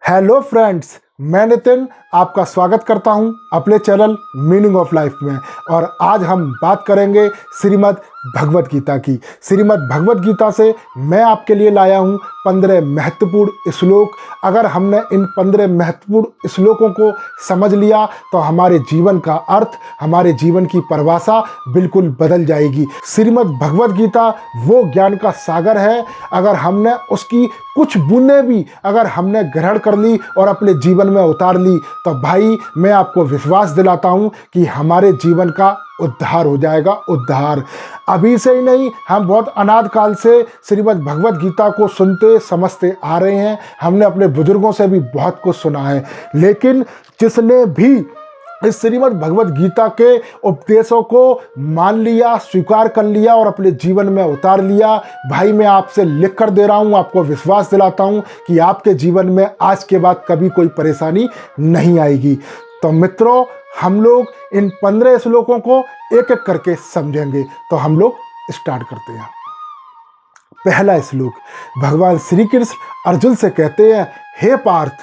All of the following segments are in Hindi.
हेलो फ्रेंड्स, मैं नितिन आपका स्वागत करता हूं अपने चैनल मीनिंग ऑफ लाइफ में। और आज हम बात करेंगे श्रीमद् भगवत गीता की। श्रीमद् भगवत गीता से मैं आपके लिए लाया हूं 15 महत्वपूर्ण श्लोक। अगर हमने इन 15 महत्वपूर्ण श्लोकों को समझ लिया तो हमारे जीवन का अर्थ, हमारे जीवन की परिभाषा बिल्कुल बदल जाएगी। श्रीमद् भगवत गीता वो ज्ञान का सागर है। अगर हमने उसकी कुछ बूंदें भी अगर हमने ग्रहण कर ली और अपने जीवन में उतार ली तो भाई मैं आपको विश्वास दिलाता हूं कि हमारे जीवन का उद्धार हो जाएगा। उद्धार अभी से ही नहीं, हम बहुत अनाद काल से श्रीमद् भगवत गीता को सुनते समझते आ रहे हैं। हमने अपने बुजुर्गों से भी बहुत कुछ सुना है, लेकिन जिसने भी इस श्रीमद् भगवत गीता के उपदेशों को मान लिया, स्वीकार कर लिया और अपने जीवन में उतार लिया, भाई मैं आपसे लिख कर दे रहा हूँ, आपको विश्वास दिलाता हूँ कि आपके जीवन में आज के बाद कभी कोई परेशानी नहीं आएगी। तो मित्रों, हम लोग इन 15 श्लोकों को एक एक करके समझेंगे। तो हम लोग स्टार्ट करते हैं। पहला श्लोक, भगवान श्री कृष्ण अर्जुन से कहते हैं, हे पार्थ,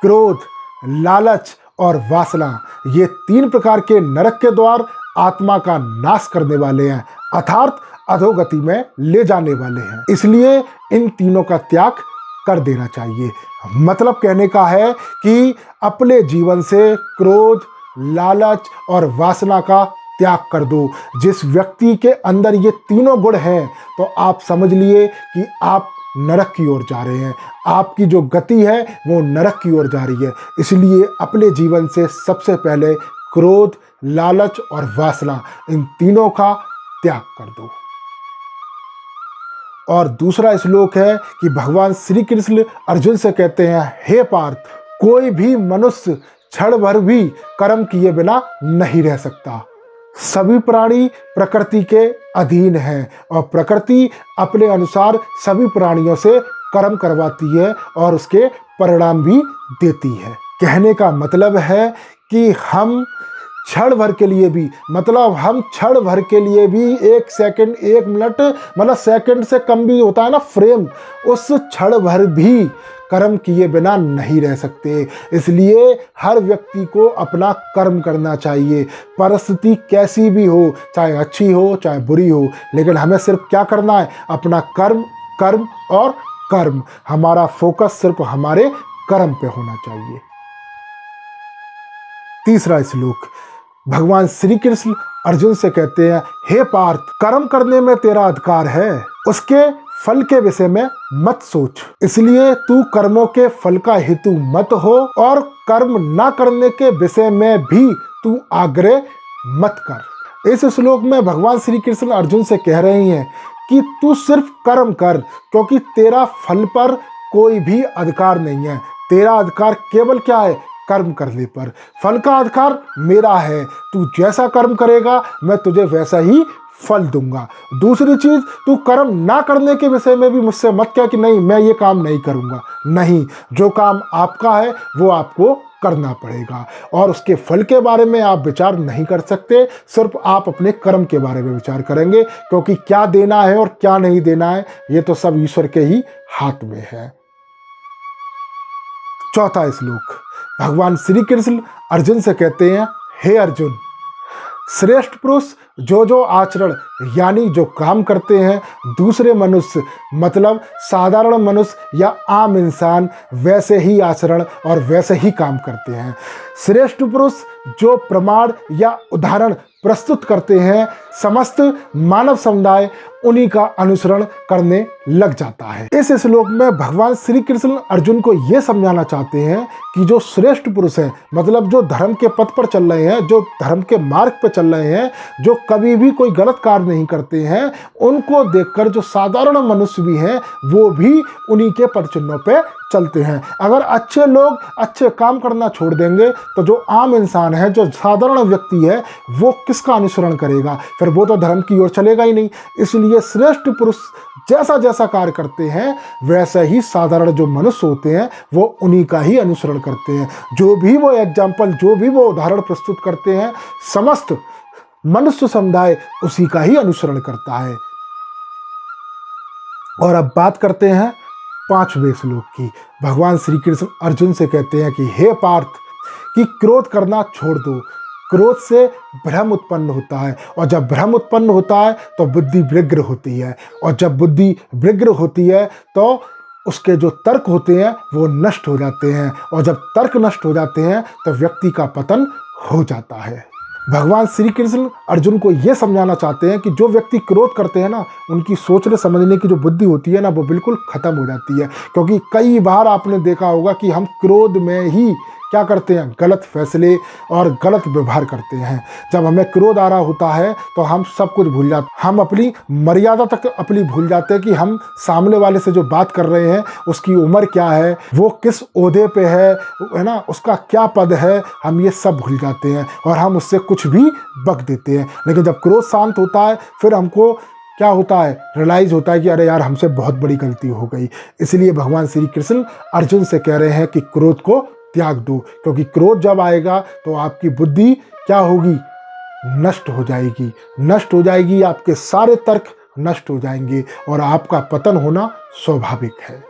क्रोध, लालच और वासना ये 3 प्रकार के नरक के द्वार आत्मा का नाश करने वाले हैं, अर्थात अधोगति में ले जाने वाले हैं। इसलिए इन तीनों का त्याग कर देना चाहिए। मतलब कहने का है कि अपने जीवन से क्रोध, लालच और वासना का त्याग कर दो। जिस व्यक्ति के अंदर ये तीनों गुण हैं तो आप समझ लिए कि आप नरक की ओर जा रहे हैं। आपकी जो गति है वो नरक की ओर जा रही है। इसलिए अपने जीवन से सबसे पहले क्रोध, लालच और वासना, इन तीनों का त्याग कर दो। और दूसरा श्लोक है कि भगवान श्री कृष्ण अर्जुन से कहते हैं, हे पार्थ, कोई भी मनुष्य क्षण भर भी कर्म किए बिना नहीं रह सकता। सभी प्राणी प्रकृति के अधीन हैं और प्रकृति अपने अनुसार सभी प्राणियों से कर्म करवाती है और उसके परिणाम भी देती है। कहने का मतलब है कि हम क्षण भर के लिए भी, हम क्षण भर के लिए भी 1 सेकंड, 1 मिनट, सेकंड से कम भी होता है ना फ्रेम, उस क्षण भर भी कर्म किए बिना नहीं रह सकते। इसलिए हर व्यक्ति को अपना कर्म करना चाहिए। परिस्थिति कैसी भी हो, चाहे अच्छी हो चाहे बुरी हो, लेकिन हमें सिर्फ क्या करना है? अपना कर्म, कर्म और कर्म। हमारा फोकस सिर्फ हमारे कर्म पे होना चाहिए। तीसरा श्लोक, भगवान श्री कृष्ण अर्जुन से कहते हैं, हे पार्थ, कर्म करने में तेरा अधिकार है, उसके फल के विषय में मत सोच। इसलिए तू कर्मों के फल का हेतु मत हो और कर्म ना करने के विषय में भी तू आग्रह मत कर। इस श्लोक में भगवान श्री कृष्ण अर्जुन से कह रहे हैं कि तू सिर्फ कर्म कर, क्योंकि तेरा फल पर कोई भी अधिकार नहीं है। तेरा अधिकार केवल क्या है? कर्म करने पर। फल का अधिकार मेरा है। तू जैसा कर्म करेगा मैं तुझे वैसा ही फल दूंगा। दूसरी चीज, तू कर्म ना करने के विषय में भी मुझसे मत कह कि नहीं मैं ये काम नहीं करूंगा। नहीं, जो काम आपका है वो आपको करना पड़ेगा और उसके फल के बारे में आप विचार नहीं कर सकते। सिर्फ आप अपने कर्म के बारे में विचार करेंगे, क्योंकि क्या देना है और क्या नहीं देना है ये तो सब ईश्वर के ही हाथ में है। चौथा श्लोक, भगवान श्री कृष्ण अर्जुन से कहते हैं, हे अर्जुन, श्रेष्ठ पुरुष जो आचरण यानी जो काम करते हैं दूसरे मनुष्य, साधारण मनुष्य या आम इंसान वैसे ही आचरण और वैसे ही काम करते हैं। श्रेष्ठ पुरुष जो प्रमाण या उदाहरण प्रस्तुत करते हैं, समस्त मानव समुदाय उन्हीं का अनुसरण करने लग जाता है। इस श्लोक में भगवान श्री कृष्ण अर्जुन को यह समझाना चाहते हैं कि जो श्रेष्ठ पुरुष हैं, जो धर्म के पथ पर चल रहे हैं, जो धर्म के मार्ग पर चल रहे हैं, जो कभी भी कोई गलत कार्य नहीं करते हैं, उनको देखकर जो साधारण मनुष्य भी हैं वो भी उन्हीं के पद चिन्हों पे चलते हैं। अगर अच्छे लोग अच्छे काम करना छोड़ देंगे तो जो आम इंसान है, जो साधारण व्यक्ति है, वो किसका अनुसरण करेगा? फिर वो तो धर्म की ओर चलेगा ही नहीं। इसलिए श्रेष्ठ पुरुष जैसा जैसा कार्य करते हैं वैसे ही साधारण जो मनुष्य होते हैं वो उन्हीं का ही अनुसरण करते हैं। जो भी वो एग्जाम्पल, जो भी वो उदाहरण प्रस्तुत करते हैं, समस्त मनुष्य समुदाय उसी का ही अनुसरण करता है। और अब बात करते हैं 5वें श्लोक की। भगवान श्री कृष्ण अर्जुन से कहते हैं कि हे पार्थ, कि क्रोध करना छोड़ दो। क्रोध से भ्रम उत्पन्न होता है, और जब भ्रम उत्पन्न होता है तो बुद्धि व्यग्र होती है, और जब बुद्धि व्यग्र होती है तो उसके जो तर्क होते हैं वो नष्ट हो जाते हैं, और जब तर्क नष्ट हो जाते हैं तो व्यक्ति का पतन हो जाता है। भगवान श्री कृष्ण अर्जुन को ये समझाना चाहते हैं कि जो व्यक्ति क्रोध करते हैं ना, उनकी सोचने समझने की जो बुद्धि होती है ना, वो बिल्कुल ख़त्म हो जाती है। क्योंकि कई बार आपने देखा होगा कि हम क्रोध में ही क्या करते हैं, गलत फैसले और गलत व्यवहार करते हैं। जब हमें क्रोध आ रहा होता है तो हम सब कुछ भूल जाते हैं, हम अपनी मर्यादा तक अपनी भूल जाते हैं कि हम सामने वाले से जो बात कर रहे हैं उसकी उम्र क्या है, वो किस ओहदे पे है ना, उसका क्या पद है, हम ये सब भूल जाते हैं और हम उससे कुछ भी बक देते हैं। लेकिन जब क्रोध शांत होता है फिर हमको क्या होता है, रियलाइज होता है कि अरे यार, हमसे बहुत बड़ी गलती हो गई। इसलिए भगवान श्री कृष्ण अर्जुन से कह रहे हैं कि क्रोध को त्याग दो, क्योंकि क्रोध जब आएगा तो आपकी बुद्धि क्या होगी, नष्ट हो जाएगी। नष्ट हो जाएगी, आपके सारे तर्क नष्ट हो जाएंगे और आपका पतन होना स्वाभाविक है।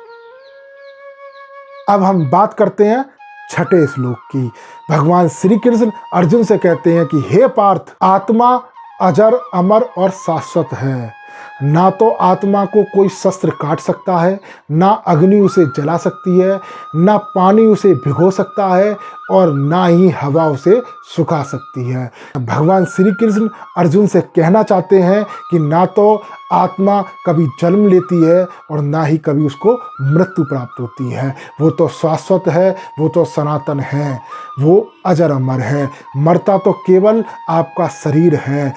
अब हम बात करते हैं 6ठे श्लोक की। भगवान श्री कृष्ण अर्जुन से कहते हैं कि हे पार्थ, आत्मा अजर, अमर और शाश्वत है। ना तो आत्मा को कोई शस्त्र काट सकता है, ना अग्नि उसे जला सकती है, ना पानी उसे भिगो सकता है, और ना ही हवा उसे सुखा सकती है। भगवान श्री कृष्ण अर्जुन से कहना चाहते हैं कि ना तो आत्मा कभी जन्म लेती है और ना ही कभी उसको मृत्यु प्राप्त होती है। वो तो शाश्वत है, वो तो सनातन है, वो अजर अमर है। मरता तो केवल आपका शरीर है।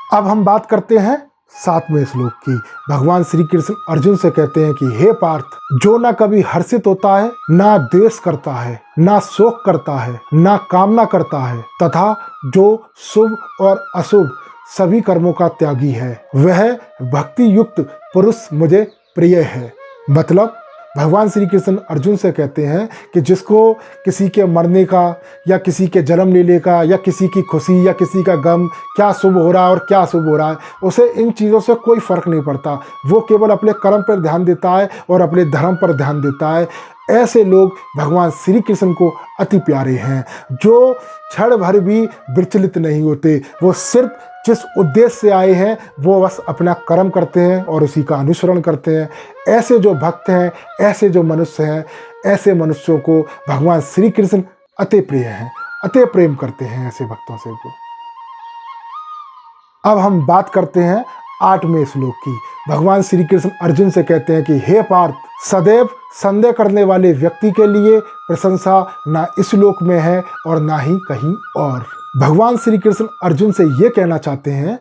अब हम बात करते हैं 7वें श्लोक की। भगवान श्री कृष्ण अर्जुन से कहते हैं कि हे पार्थ, जो ना कभी हर्षित होता है, ना द्वेष करता है, ना शोक करता है, ना कामना करता है, तथा जो शुभ और अशुभ सभी कर्मों का त्यागी है, वह भक्ति युक्त पुरुष मुझे प्रिय है। मतलब भगवान श्री कृष्ण अर्जुन से कहते हैं कि जिसको किसी के मरने का या किसी के जन्म लेने का या किसी की खुशी या किसी का गम, क्या शुभ हो रहा है और क्या अशुभ हो रहा है, उसे इन चीज़ों से कोई फर्क नहीं पड़ता। वो केवल अपने कर्म पर ध्यान देता है और अपने धर्म पर ध्यान देता है। ऐसे लोग भगवान श्री कृष्ण को अति प्यारे हैं, जो क्षण भर भी विचलित नहीं होते। वो सिर्फ जिस उद्देश्य से आए हैं वो बस अपना कर्म करते हैं और उसी का अनुसरण करते हैं। ऐसे जो भक्त हैं, ऐसे जो मनुष्य हैं, ऐसे मनुष्यों को भगवान श्री कृष्ण अति प्रिय हैं, अति प्रेम करते हैं ऐसे भक्तों से वो। अब हम बात करते हैं 8वें श्लोक की। भगवान श्री कृष्ण अर्जुन से कहते हैं कि हे पार्थ, सदैव संदेह करने वाले व्यक्ति के लिए प्रशंसा ना इस लोक में है और ना ही कहीं और। भगवान श्री कृष्ण अर्जुन से ये कहना चाहते हैं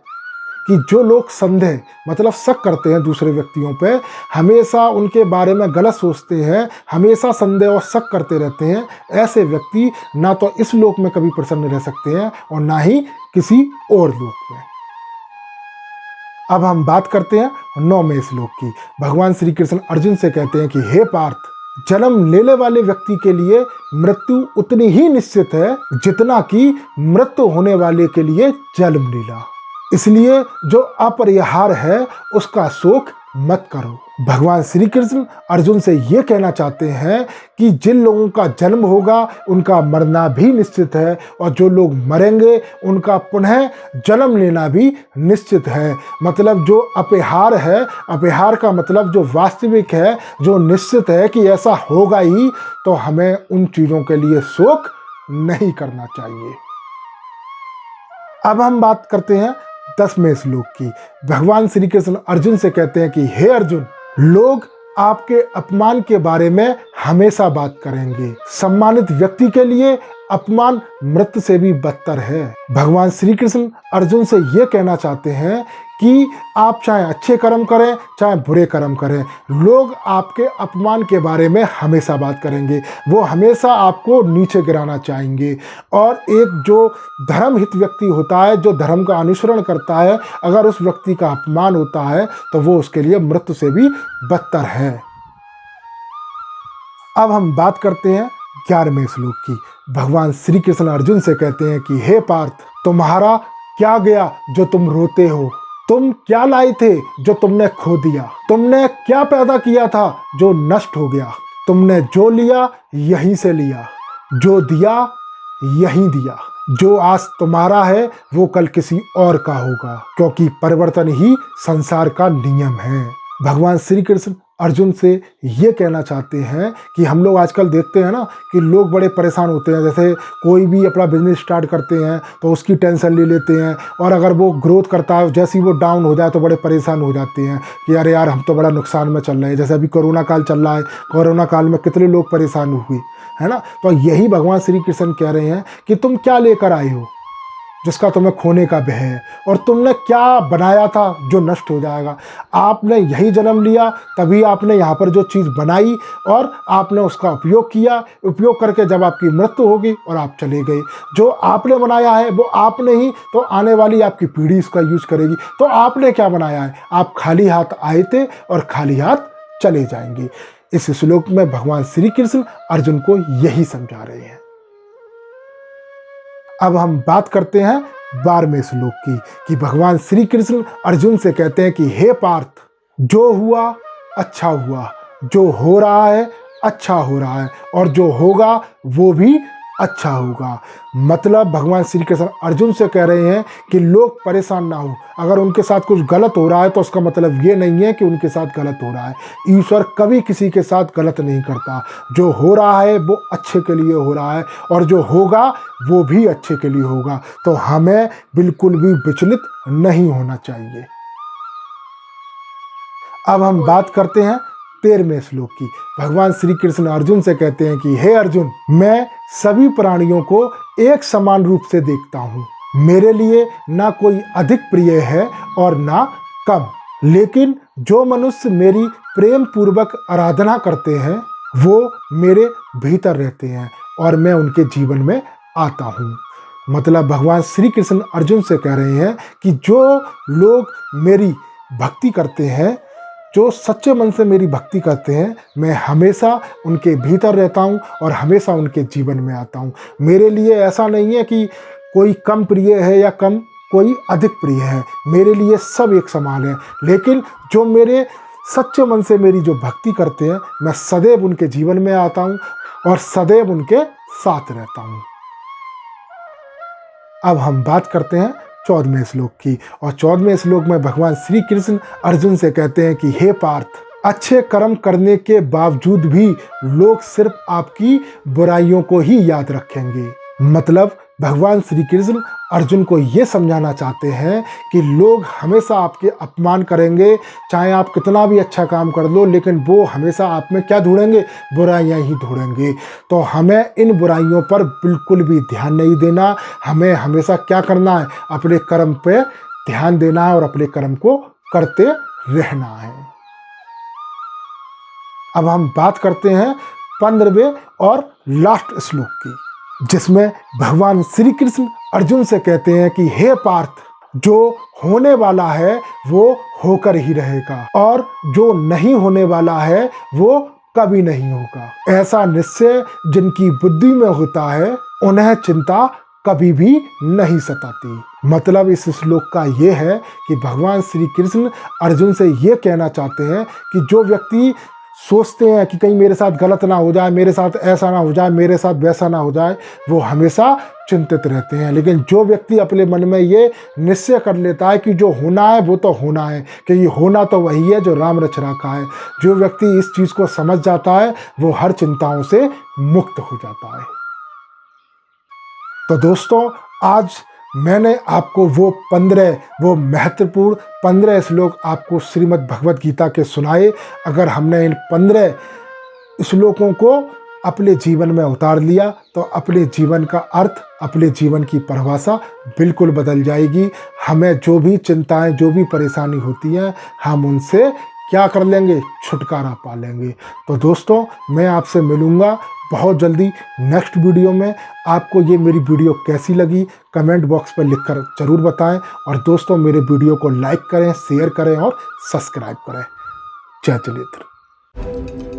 कि जो लोग संदेह मतलब शक करते हैं दूसरे व्यक्तियों पे, हमेशा उनके बारे में गलत सोचते हैं, हमेशा संदेह और शक करते रहते हैं, ऐसे व्यक्ति ना तो इस लोक में कभी प्रसन्न रह सकते हैं और ना ही किसी और लोक में। अब हम बात करते हैं 9वें श्लोक की। भगवान श्री कृष्ण अर्जुन से कहते हैं कि हे पार्थ, जन्म लेने वाले व्यक्ति के लिए मृत्यु उतनी ही निश्चित है जितना कि मृत्यु होने वाले के लिए जन्म लीला। इसलिए जो अपरिहार्य है उसका शोक मत करो। भगवान श्री कृष्ण अर्जुन से ये कहना चाहते हैं कि जिन लोगों का जन्म होगा उनका मरना भी निश्चित है, और जो लोग मरेंगे उनका पुनः जन्म लेना भी निश्चित है। मतलब जो अपरिहार्य है, अपरिहार्य का मतलब जो वास्तविक है, जो निश्चित है कि ऐसा होगा ही, तो हमें उन चीज़ों के लिए शोक नहीं करना चाहिए। अब हम बात करते हैं 10वें श्लोक की। भगवान श्री कृष्ण अर्जुन से कहते हैं कि हे अर्जुन, लोग आपके अपमान के बारे में हमेशा बात करेंगे। सम्मानित व्यक्ति के लिए अपमान मृत्यु से भी बदतर है। भगवान श्री कृष्ण अर्जुन से ये कहना चाहते हैं कि आप चाहे अच्छे कर्म करें चाहे बुरे कर्म करें, लोग आपके अपमान के बारे में हमेशा बात करेंगे। वो हमेशा आपको नीचे गिराना चाहेंगे। और एक जो धर्महित व्यक्ति होता है, जो धर्म का अनुसरण करता है, अगर उस व्यक्ति का अपमान होता है तो वो उसके लिए मृत्यु से भी बदतर है। अब हम बात करते हैं 11वें श्लोक की। भगवान श्री कृष्ण अर्जुन से कहते हैं कि हे पार्थ, तुम्हारा क्या गया जो तुम रोते हो? तुम क्या लाए थे जो तुमने खो दिया? तुमने क्या पैदा किया था जो नष्ट हो गया? तुमने जो लिया यहीं से लिया, जो दिया यहीं दिया। जो आज तुम्हारा है वो कल किसी और का होगा, क्योंकि परिवर्तन ही संसार का नियम है। भगवान श्री कृष्ण अर्जुन से ये कहना चाहते हैं कि हम लोग आजकल देखते हैं ना कि लोग बड़े परेशान होते हैं। जैसे कोई भी अपना बिजनेस स्टार्ट करते हैं तो उसकी टेंशन ले लेते हैं, और अगर वो ग्रोथ करता है जैसे ही वो डाउन हो जाए तो बड़े परेशान हो जाते हैं कि अरे यार हम तो बड़ा नुकसान में चल रहे हैं। जैसे अभी कोरोना काल चल रहा है, कोरोना काल में कितने लोग परेशान हुए, है ना। तो यही भगवान श्री कृष्ण कह रहे हैं कि तुम क्या लेकर आए हो जिसका तुम्हें खोने का भय है, और तुमने क्या बनाया था जो नष्ट हो जाएगा। आपने यही जन्म लिया, तभी आपने यहाँ पर जो चीज़ बनाई और आपने उसका उपयोग किया। उपयोग करके जब आपकी मृत्यु होगी और आप चले गए, जो आपने बनाया है वो आपने ही, तो आने वाली आपकी पीढ़ी इसका यूज करेगी। तो आपने क्या बनाया है? आप खाली हाथ आए थे और खाली हाथ चले जाएंगे। इस श्लोक में भगवान श्री कृष्ण अर्जुन को यही समझा रहे हैं। अब हम बात करते हैं 12वें श्लोक की, कि भगवान श्री कृष्ण अर्जुन से कहते हैं कि हे पार्थ, जो हुआ अच्छा हुआ, जो हो रहा है अच्छा हो रहा है, और जो होगा वो भी अच्छा होगा। मतलब भगवान श्री कृष्ण अर्जुन से कह रहे हैं कि लोग परेशान ना हो। अगर उनके साथ कुछ गलत हो रहा है तो उसका मतलब ये नहीं है कि उनके साथ गलत हो रहा है। ईश्वर कभी किसी के साथ गलत नहीं करता। जो हो रहा है वो अच्छे के लिए हो रहा है, और जो होगा वो भी अच्छे के लिए होगा। तो हमें बिल्कुल भी विचलित नहीं होना चाहिए। अब हम बात करते हैं 13वें श्लोक की। भगवान श्री कृष्ण अर्जुन से कहते हैं कि हे अर्जुन, मैं सभी प्राणियों को एक समान रूप से देखता हूँ। मेरे लिए ना कोई अधिक प्रिय है और ना कम, लेकिन जो मनुष्य मेरी प्रेम पूर्वक आराधना करते हैं वो मेरे भीतर रहते हैं और मैं उनके जीवन में आता हूँ। मतलब भगवान श्री कृष्ण अर्जुन से कह रहे हैं कि जो लोग मेरी भक्ति करते हैं, जो सच्चे मन से मेरी भक्ति करते हैं, मैं हमेशा उनके भीतर रहता हूँ और हमेशा उनके जीवन में आता हूँ। मेरे लिए ऐसा नहीं है कि कोई कम प्रिय है या कम कोई अधिक प्रिय है। मेरे लिए सब एक समान है, लेकिन जो मेरे सच्चे मन से मेरी जो भक्ति करते हैं, मैं सदैव उनके जीवन में आता हूँ और सदैव उनके साथ रहता हूँ। अब हम बात करते हैं 14वें श्लोक की, और 14वें श्लोक में भगवान श्री कृष्ण अर्जुन से कहते हैं कि हे पार्थ, अच्छे कर्म करने के बावजूद भी लोग सिर्फ आपकी बुराइयों को ही याद रखेंगे। मतलब भगवान श्री कृष्ण अर्जुन को ये समझाना चाहते हैं कि लोग हमेशा आपके अपमान करेंगे, चाहे आप कितना भी अच्छा काम कर लो, लेकिन वो हमेशा आप में क्या ढूंढेंगे? बुराइयां ही ढूंढेंगे। तो हमें इन बुराइयों पर बिल्कुल भी ध्यान नहीं देना। हमें हमेशा क्या करना है? अपने कर्म पे ध्यान देना है और अपने कर्म को करते रहना है। अब हम बात करते हैं 15वें और लास्ट श्लोक की, जिसमें भगवान श्री कृष्ण अर्जुन से कहते हैं कि हे पार्थ, जो होने वाला है वो होकर ही रहेगा, और जो नहीं होने वाला है वो कभी नहीं होगा। ऐसा निश्चय जिनकी बुद्धि में होता है उन्हें चिंता कभी भी नहीं सताती। मतलब इस श्लोक का ये है कि भगवान श्री कृष्ण अर्जुन से ये कहना चाहते हैं कि जो व्यक्ति सोचते हैं कि कहीं मेरे साथ गलत ना हो जाए, मेरे साथ ऐसा ना हो जाए, मेरे साथ वैसा ना हो जाए, वो हमेशा चिंतित रहते हैं। लेकिन जो व्यक्ति अपने मन में ये निश्चय कर लेता है कि जो होना है वो तो होना है, कि ये होना तो वही है जो राम रच रखा है, जो व्यक्ति इस चीज़ को समझ जाता है वो हर चिंताओं से मुक्त हो जाता है। तो दोस्तों, आज मैंने आपको वो महत्वपूर्ण 15 श्लोक आपको श्रीमद् भगवत गीता के सुनाए। अगर हमने इन 15 श्लोकों को अपने जीवन में उतार लिया तो अपने जीवन का अर्थ, अपने जीवन की परिभाषा बिल्कुल बदल जाएगी। हमें जो भी चिंताएं, जो भी परेशानी होती हैं, हम उनसे क्या कर लेंगे? छुटकारा पा लेंगे। तो दोस्तों, मैं आपसे मिलूँगा बहुत जल्दी नेक्स्ट वीडियो में। आपको ये मेरी वीडियो कैसी लगी कमेंट बॉक्स पर लिखकर ज़रूर बताएं, और दोस्तों मेरे वीडियो को लाइक करें, शेयर करें और सब्सक्राइब करें। जय जलेन्द्र।